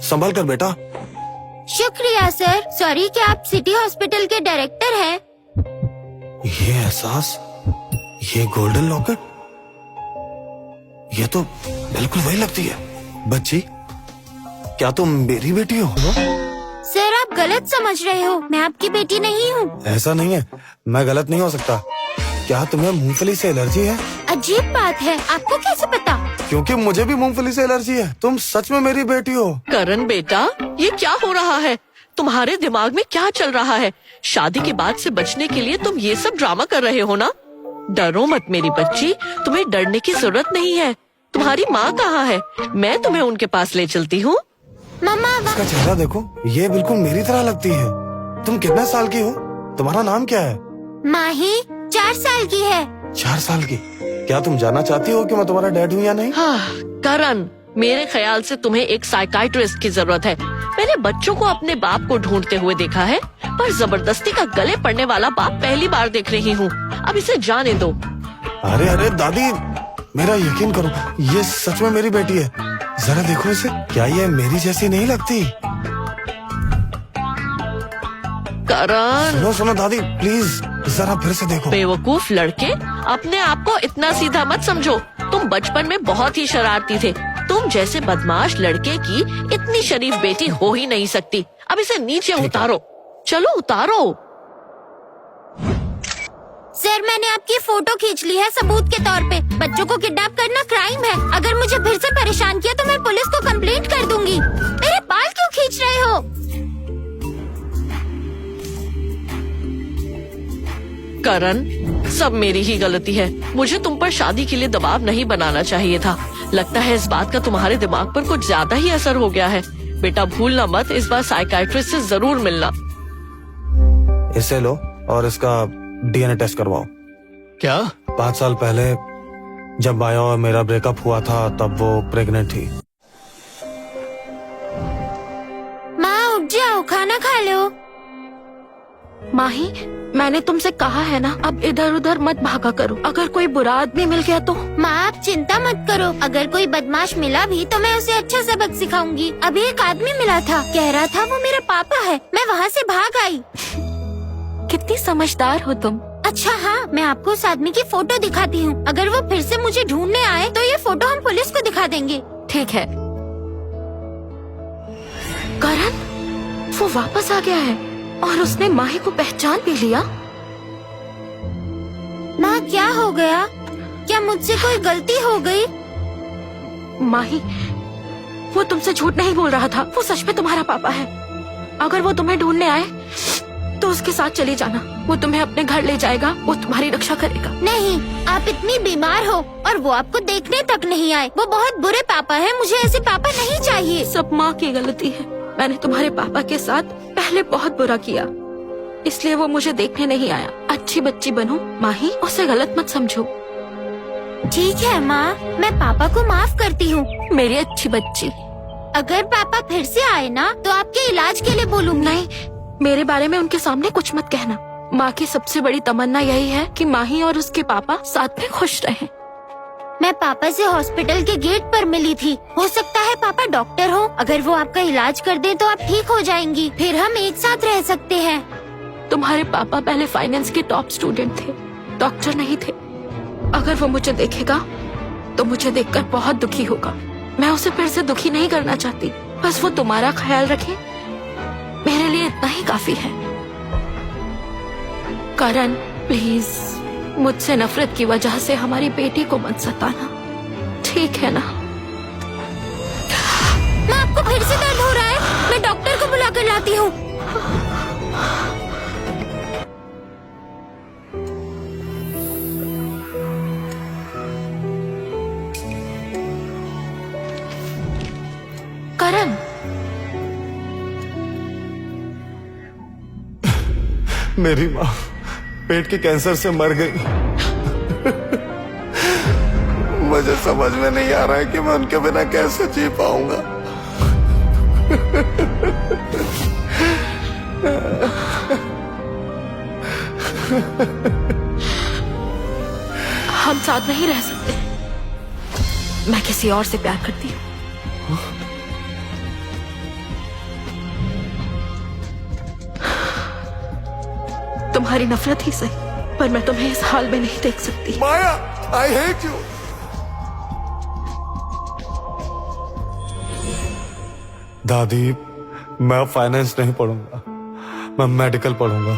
संभाल कर बेटा। शुक्रिया सर। सॉरी, क्या आप सिटी हॉस्पिटल के डायरेक्टर हैं? ये एहसास, ये गोल्डन लॉकेट, ये तो बिल्कुल वही लगती है। बच्ची, क्या तुम मेरी बेटी हो? सर, आप गलत समझ रहे हो। मैं आपकी बेटी नहीं हूँ। ऐसा नहीं है, मैं गलत नहीं हो सकता। क्या तुम्हें मूंगफली से एलर्जी है? अजीब बात है, आपको कैसे पता? क्योंकि मुझे भी मूंगफली से एलर्जी है। तुम सच में मेरी बेटी हो? करण बेटा, ये क्या हो रहा है? तुम्हारे दिमाग में क्या चल रहा है? शादी के बाद से बचने के लिए तुम ये सब ड्रामा कर रहे हो ना? डरो मत मेरी बच्ची, तुम्हें डरने की जरूरत नहीं है। तुम्हारी माँ कहाँ है? मैं तुम्हें उनके पास ले चलती हूँ। मम्मा, इसका चेहरा देखो, ये बिल्कुल मेरी तरह लगती है। तुम कितने साल की हो? तुम्हारा नाम क्या है? माही 4 साल की है। 4 साल की? क्या तुम जानना चाहती हो कि मैं तुम्हारा डैड हूँ या नहीं? हाँ, करण, मेरे ख्याल से तुम्हें एक साइकाइट्रिस्ट की जरूरत है। मैंने बच्चों को अपने बाप को ढूंढते हुए देखा है, पर जबरदस्ती का गले पड़ने वाला बाप पहली बार देख रही हूँ। अब इसे जाने दो। अरे अरे दादी, मेरा यकीन करो, ये सच में मेरी बेटी है। जरा देखो इसे, क्या ये मेरी जैसी नहीं लगती? करण, सुनो सुनो दादी, प्लीज जरा फिर से देखो। बेवकूफ लड़के, अपने आप को इतना सीधा मत समझो। तुम बचपन में बहुत ही शरारती थे। तुम जैसे बदमाश लड़के की इतनी शरीफ बेटी हो ही नहीं सकती। अब इसे नीचे उतारो। चलो उतारो। सर, मैंने आपकी फोटो खींच ली है सबूत के तौर पे। बच्चों को किडनैप करना क्राइम है। अगर मुझे फिर से परेशान किया तो मैं पुलिस को कंप्लेंट कर दूंगी। मेरे बाल क्यों खींच रहे हो? करण, सब मेरी ही गलती है। मुझे तुम पर शादी के लिए दबाव नहीं बनाना चाहिए था। लगता है इस बात का तुम्हारे दिमाग पर कुछ ज्यादा ही असर हो गया है। बेटा भूलना मत, इस बार साइकाइट्रिस्ट से जरूर मिलना। इसे लो और इसका डीएनए टेस्ट करवाओ। क्या? 5 साल पहले जब माया और मेरा ब्रेकअप हुआ था, तब वो प्रेग्नेंट थी। माँ, उठ जाओ, खाना खा लो। माही, मैंने तुमसे कहा है ना, अब इधर उधर मत भागा करो। अगर कोई बुरा आदमी मिल गया तो? माँ, आप चिंता मत करो। अगर कोई बदमाश मिला भी तो मैं उसे अच्छा सबक सिखाऊंगी। अभी एक आदमी मिला था, कह रहा था वो मेरा पापा है। मैं वहाँ से भाग आई। कितनी समझदार हो तुम। अच्छा हाँ, मैं आपको उस आदमी की फोटो दिखाती हूँ। अगर वो फिर से मुझे ढूंढने आए तो ये फोटो हम पुलिस को दिखा देंगे। ठीक है। करण, वो वापस आ गया है और उसने माही को पहचान भी लिया। माँ, क्या हो गया? क्या मुझसे कोई गलती हो गई? माही, वो तुमसे झूठ नहीं बोल रहा था। वो सच में तुम्हारा पापा है। अगर वो तुम्हें ढूंढने आए तो उसके साथ चले जाना। वो तुम्हें अपने घर ले जाएगा, वो तुम्हारी रक्षा करेगा। नहीं, आप इतनी बीमार हो और वो आपको देखने तक नहीं आए। वो बहुत बुरे पापा है। मुझे ऐसे पापा नहीं चाहिए। सब माँ की गलती है। मैंने तुम्हारे पापा के साथ पहले बहुत बुरा किया, इसलिए वो मुझे देखने नहीं आया। अच्छी बच्ची बनो माही, उसे गलत मत समझो। ठीक है माँ, मैं पापा को माफ करती हूँ। मेरी अच्छी बच्ची। अगर पापा फिर से आए ना तो आपके इलाज के लिए बोलूँगी। नहीं, मेरे बारे में उनके सामने कुछ मत कहना। माँ की सबसे बड़ी तमन्ना यही है कि माही और उसके पापा साथ में खुश रहें। मैं पापा से हॉस्पिटल के गेट पर मिली थी। हो सकता है पापा डॉक्टर हो। अगर वो आपका इलाज कर दें तो आप ठीक हो जाएंगी। फिर हम एक साथ रह सकते हैं। तुम्हारे पापा पहले फाइनेंस के टॉप स्टूडेंट थे, डॉक्टर नहीं थे। अगर वो मुझे देखेगा तो मुझे देखकर बहुत दुखी होगा। मैं उसे फिर से दुखी नहीं करना चाहती। बस वो तुम्हारा ख्याल रखे, मेरे लिए इतना ही काफी है। करण, प्लीज मुझसे नफरत की वजह से हमारी बेटी को मत सताना, ठीक है ना? माँ, आपको फिर से दर्द हो रहा है? मैं डॉक्टर को बुला कर लाती हूँ। करण, मेरी माँ पेट के कैंसर से मर गई। मुझे समझ में नहीं आ रहा है कि मैं उनके बिना कैसे जी पाऊंगा। हम साथ नहीं रह सकते। मैं किसी और से प्यार करती हूँ। तुम्हारी नफरत ही सही, पर मैं तुम्हें इस हाल में नहीं देख सकती। माया, आई हेट यू। दादी, मैं फाइनेंस नहीं पढ़ूंगा, मैं मेडिकल पढ़ूंगा।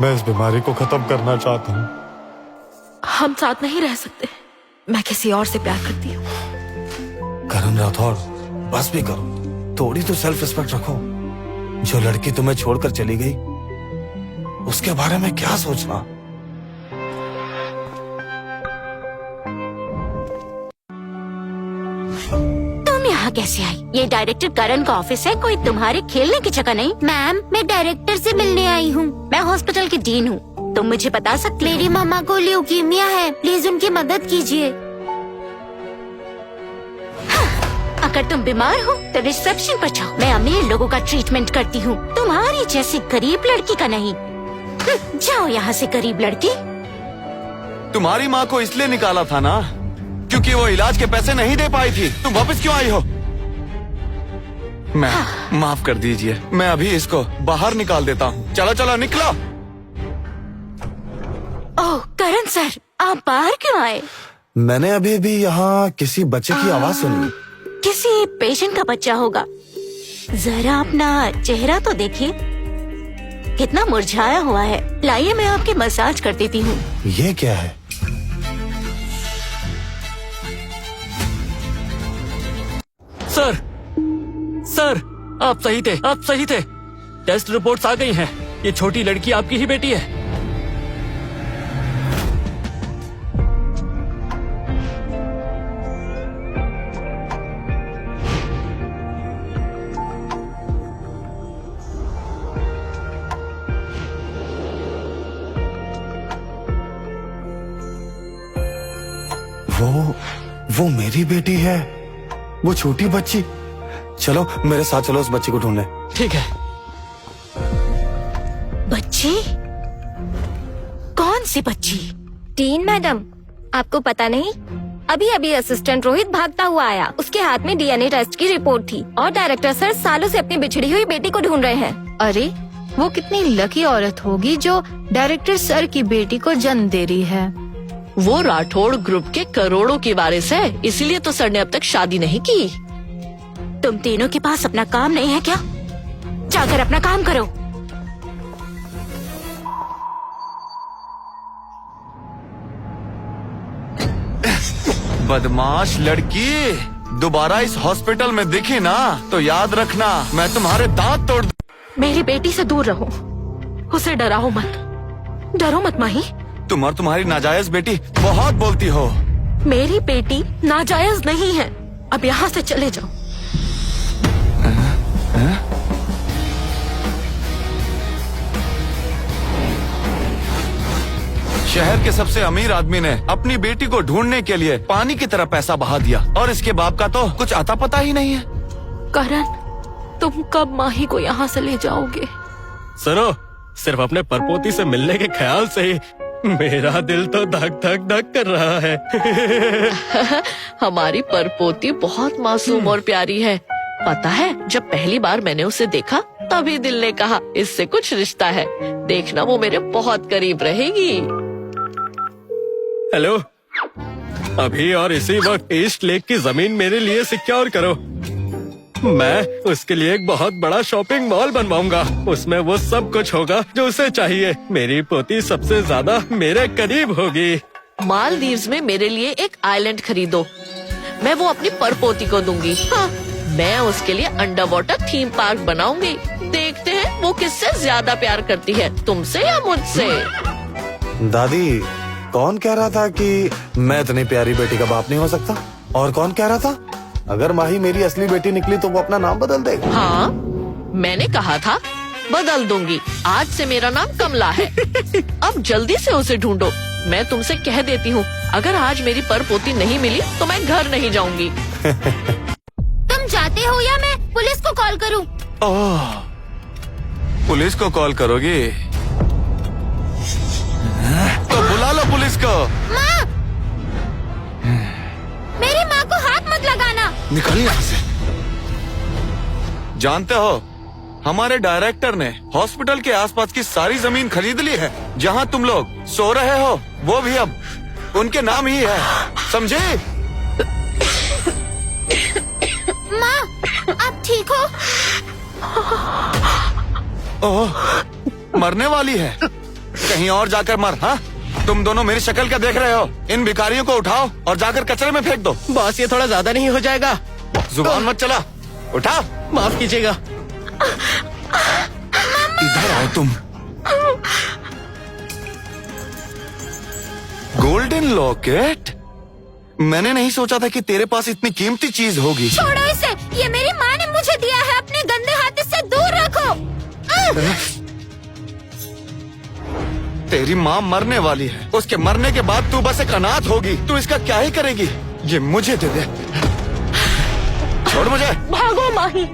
मैं इस बीमारी को खत्म करना चाहता हूँ। हम साथ नहीं रह सकते। मैं किसी और से प्यार करती हूँ। करण राठौड़, बस भी करो, थोड़ी तो सेल्फ रिस्पेक्ट रखो। जो लड़की तुम्हें छोड़कर चली गई, उसके बारे में क्या सोचना। तुम यहाँ कैसे आई? ये डायरेक्टर करण का ऑफिस है, कोई तुम्हारे खेलने की जगह नहीं। मैम, मैं डायरेक्टर से मिलने आई हूँ। मैं हॉस्पिटल की डीन हूँ। तुम मुझे बता सकते? मेरी मामा को ल्यूकीमिया है, प्लीज उनकी मदद कीजिए। अगर तुम बीमार हो तो रिसेप्शन पर जाओ, मैं अमीर लोगों का ट्रीटमेंट करती हूँ, तुम्हारी जैसी गरीब लड़की का नहीं। जाओ यहाँ से गरीब लड़की। तुम्हारी माँ को इसलिए निकाला था ना, क्योंकि वो इलाज के पैसे नहीं दे पाई थी। तुम वापस क्यों आई हो? मैं माफ कर दीजिए, मैं अभी इसको बाहर निकाल देता हूँ। चलो चलो निकलो। ओह करण सर, आप बाहर क्यों आए? मैंने अभी भी यहाँ किसी बच्चे की आवाज सुनी। किसी पेशेंट का बच्चा होगा। जरा अपना चेहरा तो देखिए, कितना मुरझाया हुआ है। लाइए मैं आपकी मसाज कर देती हूँ। ये क्या है? सर, सर, आप सही थे, आप सही थे। टेस्ट रिपोर्ट्स आ गई हैं। ये छोटी लड़की आपकी ही बेटी है। वो मेरी बेटी है, वो छोटी बच्ची। चलो मेरे साथ चलो, उस बच्ची को ढूंढने। ठीक है। बच्ची? कौन सी बच्ची? डीन मैडम, आपको पता नहीं? अभी अभी असिस्टेंट रोहित भागता हुआ आया। उसके हाथ में डीएनए टेस्ट की रिपोर्ट थी और डायरेक्टर सर सालों से अपनी बिछड़ी हुई बेटी को ढूंढ रहे हैं। अरे वो कितनी लकी औरत होगी जो डायरेक्टर सर की बेटी को जन्म दे रही है। वो राठौड़ ग्रुप के करोड़ों की वारिस है, इसीलिए तो सर ने अब तक शादी नहीं की। तुम तीनों के पास अपना काम नहीं है क्या? जाकर अपना काम करो। बदमाश लड़की, दोबारा इस हॉस्पिटल में दिखी ना तो याद रखना, मैं तुम्हारे दांत तोड़। मेरी बेटी से दूर रहो, उसे डराओ मत। डरो मत माही। तुम और तुम्हारी नाजायज बेटी बहुत बोलती हो। मेरी बेटी नाजायज नहीं है। अब यहाँ से चले जाओ। शहर के सबसे अमीर आदमी ने अपनी बेटी को ढूंढने के लिए पानी की तरह पैसा बहा दिया और इसके बाप का तो कुछ आता पता ही नहीं है। करण, तुम कब माही को यहाँ से ले जाओगे? सुनो, सिर्फ अपने परपोती से मिलने के ख्याल से ही मेरा दिल तो धक धक धक कर रहा है। हमारी परपोती बहुत मासूम और प्यारी है। पता है, जब पहली बार मैंने उसे देखा तभी दिल ने कहा इससे कुछ रिश्ता है। देखना वो मेरे बहुत करीब रहेगी। हेलो, अभी और इसी वक्त ईस्ट लेक की जमीन मेरे लिए सिक्योर करो। मैं उसके लिए एक बहुत बड़ा शॉपिंग मॉल बनवाऊंगा। उसमें वो सब कुछ होगा जो उसे चाहिए। मेरी पोती सबसे ज्यादा मेरे करीब होगी। मालदीव्स में मेरे लिए एक आइलैंड खरीदो, मैं वो अपनी परपोती को दूंगी। हाँ, मैं उसके लिए अंडर वाटर थीम पार्क बनाऊंगी। देखते हैं वो किससे ज्यादा प्यार करती है, तुमसे या मुझसे। दादी, कौन कह रहा था कि मैं इतनी प्यारी बेटी का बाप नहीं हो सकता? और कौन कह रहा था अगर माही मेरी असली बेटी निकली तो वो अपना नाम बदल देगा? हाँ, मैंने कहा था बदल दूंगी। आज से मेरा नाम कमला है। अब जल्दी से उसे ढूंढो। मैं तुमसे कह देती हूँ, अगर आज मेरी परपोती नहीं मिली तो मैं घर नहीं जाऊंगी। तुम जाते हो या मैं पुलिस को कॉल करूं? ओह, पुलिस को कॉल करोगी? तो बुला लो पुलिस को। माँ! मेरी माँ को हाथ मत लगाना। निकलिए यहाँ से। जानते हो, हमारे डायरेक्टर ने हॉस्पिटल के आसपास की सारी जमीन खरीद ली है। जहाँ तुम लोग सो रहे हो वो भी अब उनके नाम ही है, समझे? माँ, आप ठीक हो? ओह, मरने वाली है। कहीं और जाकर मर। हाँ, तुम दोनों मेरी शक्ल क्या देख रहे हो? इन भिखारियों को उठाओ और जाकर कचरे में फेंक दो। बॉस ये थोड़ा ज्यादा नहीं हो जाएगा? जुबान मत चला, उठाओ। माफ कीजिएगा। इधर आओ तुम। Golden locket? मैंने नहीं सोचा था कि तेरे पास इतनी कीमती चीज होगी। छोड़ो इसे, ये मेरी माँ ने मुझे दिया है। अपने गंदे हाथ इससे दूर रखो। तेरी माँ मरने वाली है। उसके मरने के बाद तू बस एक अनाथ होगी। तू इसका क्या ही करेगी? ये मुझे दे दे। छोड़ मुझे। भागो माही।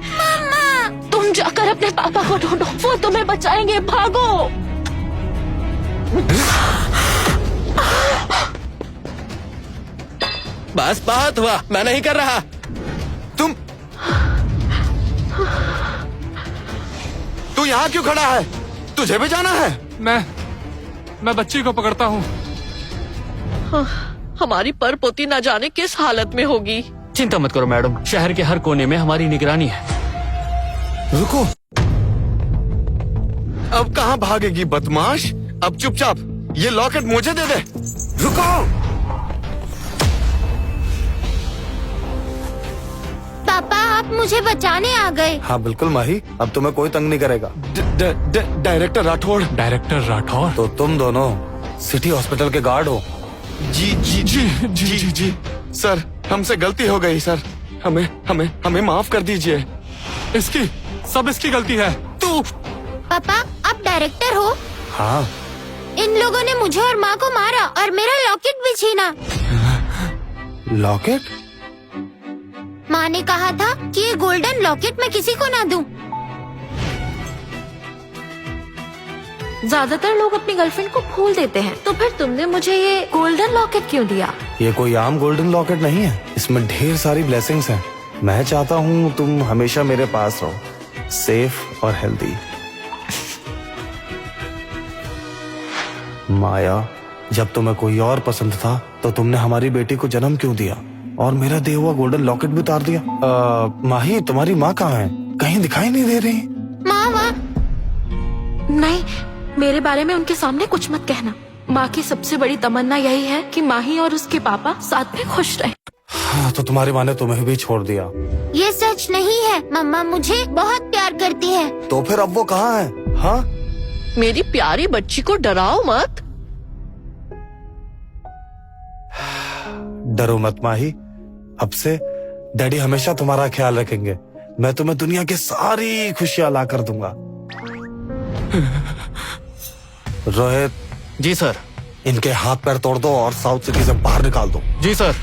तुम जाकर अपने पापा को ढूंढो, वो तुम्हें बचाएंगे। भागो। बस बहुत हुआ, मैं नहीं कर रहा। तू यहाँ क्यों खड़ा है? तुझे भी जाना है? मैं बच्ची को पकड़ता हूँ। हमारी परपोती न जाने किस हालत में होगी। चिंता मत करो मैडम, शहर के हर कोने में हमारी निगरानी है। रुको, अब कहाँ भागेगी बदमाश? अब चुपचाप ये लॉकेट मुझे दे दे। रुको। पापा, आप मुझे बचाने आ गए। हाँ बिल्कुल माही, अब तुम्हें कोई तंग नहीं करेगा। डायरेक्टर राठौड़। डायरेक्टर राठौर? तो तुम दोनों सिटी हॉस्पिटल के गार्ड हो? जी जी जी जी जी जी सर, हमसे गलती हो गई सर। हमें हमें हमें माफ कर दीजिए। इसकी गलती है। तू पापा, आप डायरेक्टर हो? हाँ। इन लोगों ने मुझे और माँ को मारा और मेरा लॉकेट भी छीना। लॉकेट? माँ ने कहा था कि ये गोल्डन लॉकेट मैं किसी को ना दूं। ज्यादातर लोग अपनी गर्लफ्रेंड को भूल देते हैं, तो फिर तुमने मुझे ये गोल्डन लॉकेट क्यों दिया? ये कोई आम गोल्डन लॉकेट नहीं है, इसमें ढेर सारी ब्लेसिंग्स हैं। मैं चाहता हूँ तुम हमेशा मेरे पास रहो, सेफ और हेल्दी। माया, जब तुम्हें कोई और पसंद था तो तुमने हमारी बेटी को जन्म क्यों दिया और मेरा दिया हुआ गोल्डन लॉकेट भी उतार दिया? माही, तुम्हारी माँ कहाँ है? कहीं दिखाई नहीं दे रही। माँ नहीं, मेरे बारे में उनके सामने कुछ मत कहना। माँ की सबसे बड़ी तमन्ना यही है कि माही और उसके पापा साथ में खुश रहे। हाँ, तो तुम्हारी माँ ने तुम्हें भी छोड़ दिया। ये सच नहीं है। मम्मा मुझे बहुत प्यार करती है। तो फिर अब वो कहाँ है? हाँ, मेरी प्यारी बच्ची को डराओ मत। डरो मत माही, अब से डैडी हमेशा तुम्हारा ख्याल रखेंगे। मैं तुम्हें दुनिया की सारी खुशियां ला कर दूंगा। रोहित। जी सर। इनके हाथ पैर तोड़ दो और साउथ सिटी से बाहर निकाल दो। जी सर।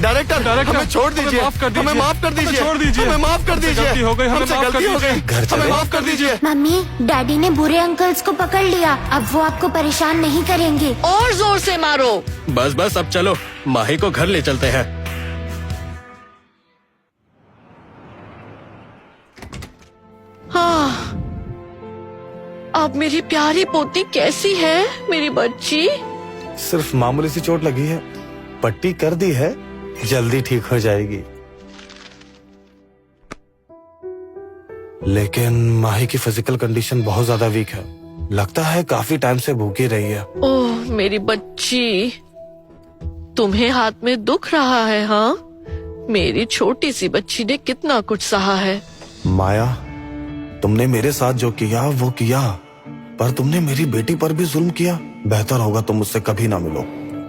डायरेक्टर, हमें छोड़ दीजिए। हमें माफ कर दीजिए। छोड़ दीजिए। हमें माफ कर दीजिए। गलती हो गई, हमें हमसे माफ कर गलती हो गई। दीजिए। घर चले। हमें माफ कर दीजिए। मम्मी, डैडी ने बुरे अंकल्स को पकड़ लिया। अब वो आपको परेशान नहीं करेंगे। और जोर से मारो। बस बस, अब चलो, माही को घर ले चलते हैं। हाँ, अब मेरी प्यारी पोती कैसी है? मेरी बच्ची सिर्फ मामूली सी चोट लगी है, पट्टी कर दी है, जल्दी ठीक हो जाएगी। लेकिन माही की फिजिकल कंडीशन बहुत ज्यादा वीक है। लगता है काफी टाइम से भूखी रही है। ओह मेरी बच्ची, तुम्हें हाथ में दुख रहा है? हाँ, मेरी छोटी सी बच्ची ने कितना कुछ सहा है। माया, तुमने मेरे साथ जो किया वो किया, पर तुमने मेरी बेटी पर भी जुल्म किया। बेहतर होगा तुम मुझसे कभी ना मिलो।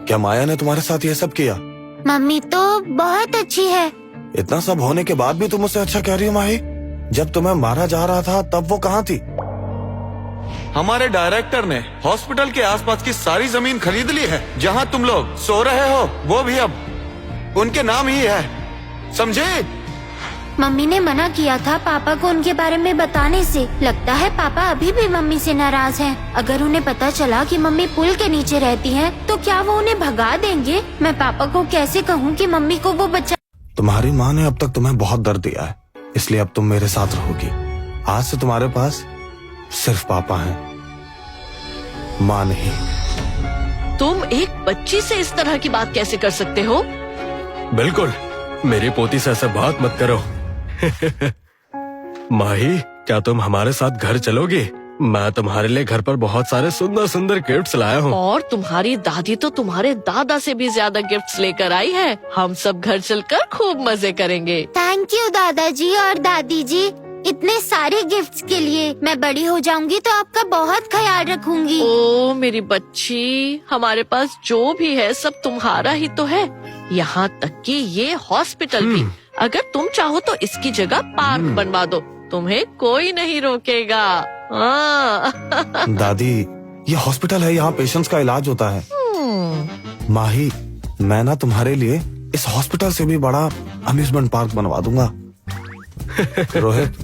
क्या माया ने तुम्हारे साथ ये सब किया? मम्मी तो बहुत अच्छी है। इतना सब होने के बाद भी तुम मुझसे अच्छा कह रही हो माही? जब तुम्हें मारा जा रहा था तब वो कहाँ थी? हमारे डायरेक्टर ने हॉस्पिटल के आसपास की सारी जमीन खरीद ली है। जहाँ तुम लोग सो रहे हो वो भी अब उनके नाम ही है, समझे? मम्मी ने मना किया था पापा को उनके बारे में बताने से। लगता है पापा अभी भी मम्मी से नाराज हैं। अगर उन्हें पता चला कि मम्मी पुल के नीचे रहती हैं, तो क्या वो उन्हें भगा देंगे? मैं पापा को कैसे कहूँ कि मम्मी को वो बचा। तुम्हारी माँ ने अब तक तुम्हें बहुत दर्द दिया है, इसलिए अब तुम मेरे साथ रहोगी। आज से तुम्हारे पास सिर्फ पापा हैं, माँ नहीं। तुम एक बच्ची से इस तरह की बात कैसे कर सकते हो? बिल्कुल, मेरी पोती से ऐसे बात मत करो। माही, क्या तुम हमारे साथ घर चलोगी? मैं तुम्हारे लिए घर पर बहुत सारे सुंदर सुंदर गिफ्ट्स लाया हूँ। और तुम्हारी दादी तो तुम्हारे दादा से भी ज्यादा गिफ्ट्स लेकर आई है। हम सब घर चलकर खूब मजे करेंगे। थैंक यू दादाजी और दादी जी, इतने सारे गिफ्ट्स के लिए। मैं बड़ी हो जाऊंगी तो आपका बहुत ख्याल रखूंगी। ओ मेरी बच्ची, हमारे पास जो भी है सब तुम्हारा ही तो है, यहाँ तक कि ये हॉस्पिटल भी। अगर तुम चाहो तो इसकी जगह पार्क बनवा दो, तुम्हें कोई नहीं रोकेगा। हाँ। दादी, ये हॉस्पिटल है, यहाँ पेशेंट्स का इलाज होता है। माही, मैं ना तुम्हारे लिए इस हॉस्पिटल से भी बड़ा अम्यूजमेंट पार्क बनवा दूंगा। रोहित,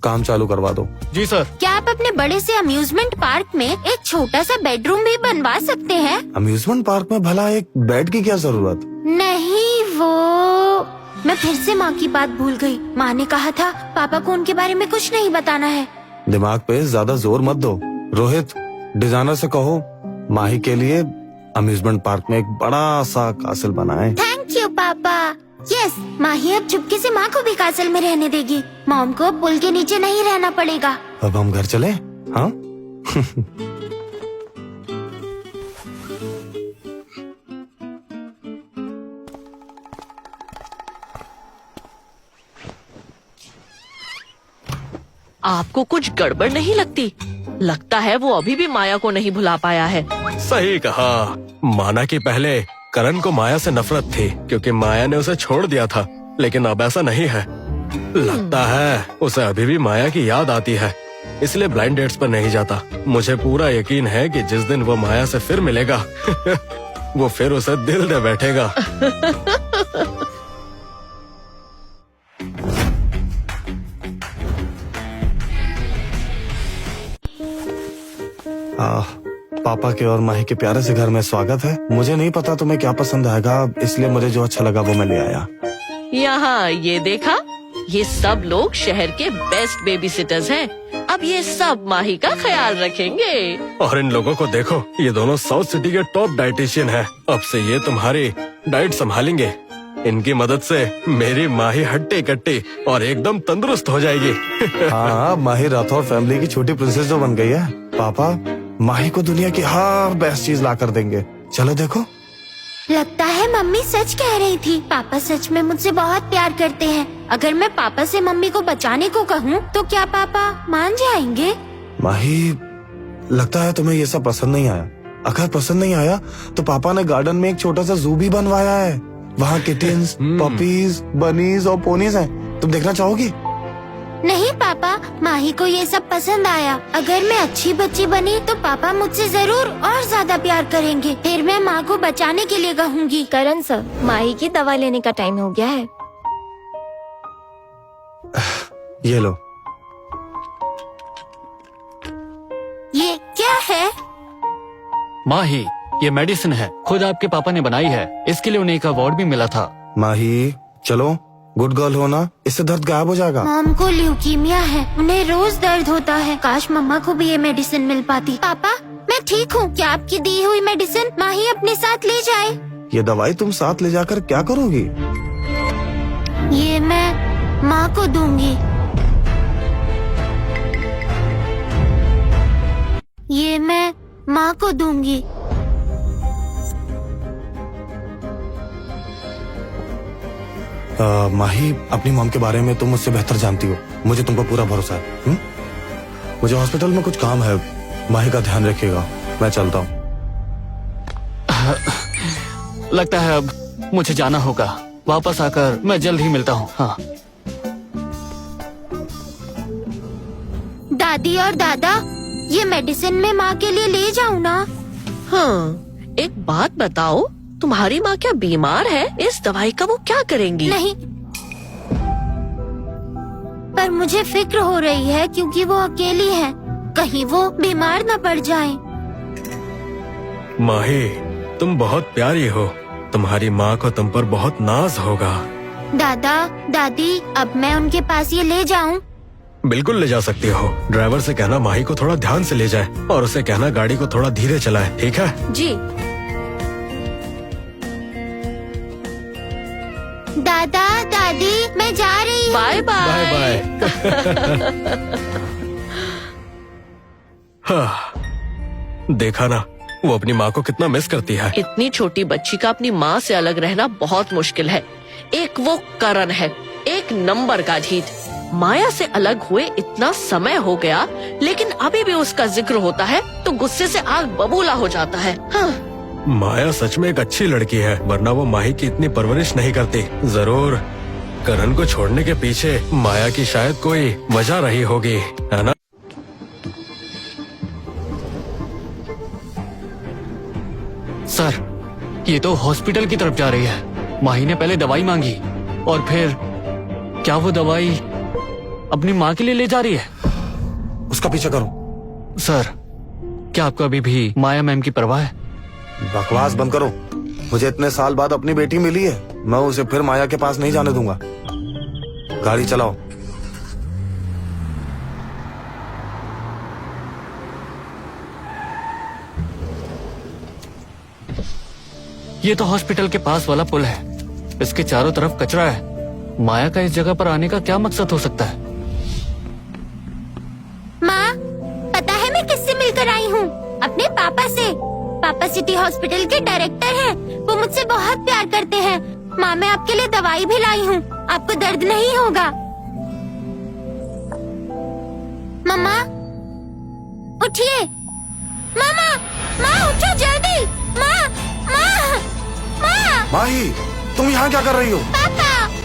काम चालू करवा दो। जी सर। क्या आप अपने बड़े से अम्यूजमेंट पार्क में एक छोटा सा बेडरूम भी बनवा सकते हैं? अम्यूजमेंट पार्क में भला एक बेड की क्या जरूरत? नहीं, वो मैं फिर से माँ की बात भूल गई। माँ ने कहा था पापा को उनके बारे में कुछ नहीं बताना है। दिमाग पे ज्यादा जोर मत दो। रोहित, डिजाइनर से कहो माही के लिए अम्यूजमेंट पार्क में एक बड़ा सा कासल बनाए। थैंक यू पापा। यस, माही अब चुपके से माँ को भी कासल में रहने देगी। मॉम को पुल के नीचे नहीं रहना पड़ेगा। अब हम घर चले? हाँ। आपको कुछ गड़बड़ नहीं लगती? लगता है वो अभी भी माया को नहीं भुला पाया है। सही कहा। माना कि पहले करण को माया से नफरत थी क्योंकि माया ने उसे छोड़ दिया था, लेकिन अब ऐसा नहीं है। लगता है उसे अभी भी माया की याद आती है, इसलिए ब्लाइंड डेट्स पर नहीं जाता। मुझे पूरा यकीन है कि जिस दिन वो माया से फिर मिलेगा वो फिर उसे दिल दे बैठेगा। पापा के और माही के प्यारे से घर में स्वागत है। मुझे नहीं पता तुम्हें क्या पसंद आएगा, इसलिए मुझे जो अच्छा लगा वो मैं ले आया। यहाँ ये देखा, ये सब लोग शहर के बेस्ट बेबी सिटर्स हैं। अब ये सब माही का ख्याल रखेंगे। और इन लोगों को देखो, ये दोनों साउथ सिटी के टॉप डाइटिशियन हैं। अब से ये तुम्हारी डाइट संभालेंगे। इनकी मदद से मेरी माही हट्टी कट्टी और एकदम तंदुरुस्त हो जाएगी। हाँ, माही राठौर फैमिली की छोटी प्रिंसेस जो बन गई है। पापा माही को दुनिया की हर बेस्ट चीज ला कर देंगे। चलो देखो। लगता है मम्मी सच कह रही थी। पापा सच में मुझसे बहुत प्यार करते हैं। अगर मैं पापा से मम्मी को बचाने को कहूँ तो क्या पापा मान जाएंगे? माही, लगता है तुम्हें ये सब पसंद नहीं आया। अगर पसंद नहीं आया तो पापा ने गार्डन में एक छोटा सा जू भी बनवाया है। वहाँ किटन्स, पपीज, बनीज और पोनीज हैं। तुम देखना चाहोगी? नहीं पापा, माही को ये सब पसंद आया। अगर मैं अच्छी बच्ची बनी तो पापा मुझसे जरूर और ज्यादा प्यार करेंगे। फिर मैं माँ को बचाने के लिए कहूँगी। करण सर, माही की दवा लेने का टाइम हो गया है। ये लो। ये क्या है? माही, ये मेडिसिन है, खुद आपके पापा ने बनाई है। इसके लिए उन्हें एक अवार्ड भी मिला था। माही, चलो, गुड गर्ल हो ना, इससे दर्द गायब हो जाएगा। मॉम को ल्यूकीमिया है, उन्हें रोज दर्द होता है। काश मम्मा को भी ये मेडिसिन मिल पाती। पापा, मैं ठीक हूँ। क्या आपकी दी हुई मेडिसिन माही अपने साथ ले जाए? ये दवाई तुम साथ ले जाकर क्या करोगी? ये मैं माँ को दूंगी। ये मैं माँ को दूंगी। माही, अपनी मॉम के बारे में तुम मुझसे बेहतर जानती हो। मुझे तुम पर पूरा भरोसा है। मुझे हॉस्पिटल में कुछ काम है। माही का ध्यान रखिएगा। मैं चलता हूँ। लगता है अब मुझे जाना होगा। वापस आकर मैं जल्द ही मिलता हूँ। हाँ। दादी और दादा, ये मेडिसिन मैं माँ के लिए ले जाऊँ ना? हाँ, एक बात बताओ, तुम्हारी माँ क्या बीमार है? इस दवाई का वो क्या करेंगी? नहीं, पर मुझे फिक्र हो रही है क्योंकि वो अकेली है। कहीं वो बीमार न पड़ जाए। माही, तुम बहुत प्यारी हो। तुम्हारी माँ को तुम पर बहुत नाज होगा। दादा, दादी, अब मैं उनके पास ये ले जाऊं? बिल्कुल ले जा सकती हो। ड्राइवर से कहना माही को थोड़ा ध्यान से ले जाए और उसे कहना गाड़ी को थोड़ा धीरे चलाए, ठीक है? जी। दादा दादी मैं जा रही हूँ। Bye bye bye. बाय। हाँ, देखा ना, वो अपनी माँ को कितना मिस करती है। इतनी छोटी बच्ची का अपनी माँ से अलग रहना बहुत मुश्किल है। एक वो करण है, एक नंबर का ढीठ। माया से अलग हुए इतना समय हो गया, लेकिन अभी भी उसका जिक्र होता है तो गुस्से से आग बबूला हो जाता है। हाँ। माया सच में एक अच्छी लड़की है, वरना वो माही की इतनी परवरिश नहीं करती। जरूर करण को छोड़ने के पीछे माया की शायद कोई वजह रही होगी, है ना? सर, ये तो हॉस्पिटल की तरफ जा रही है। माही ने पहले दवाई मांगी और फिर क्या वो दवाई अपनी माँ के लिए ले जा रही है? उसका पीछा करो। सर, क्या आपको अभी भी माया मैम की परवाह है? बकवास बंद करो। मुझे इतने साल बाद अपनी बेटी मिली है, मैं उसे फिर माया के पास नहीं जाने दूंगा। गाड़ी चलाओ। ये तो हॉस्पिटल के पास वाला पुल है। इसके चारों तरफ कचरा है। माया का इस जगह पर आने का क्या मकसद हो सकता है? माँ, पता है मैं किससे मिलकर आई हूँ? अपने पापा से। पापा सिटी हॉस्पिटल के डायरेक्टर हैं। वो मुझसे बहुत प्यार करते हैं। माँ, मैं आपके लिए दवाई भी लाई हूँ, आपको दर्द नहीं होगा। मम्मा उठिए। मामा, माँ उठो जल्दी। माँ, माँ, माँ। माही, तुम यहाँ क्या कर रही हो? पापा,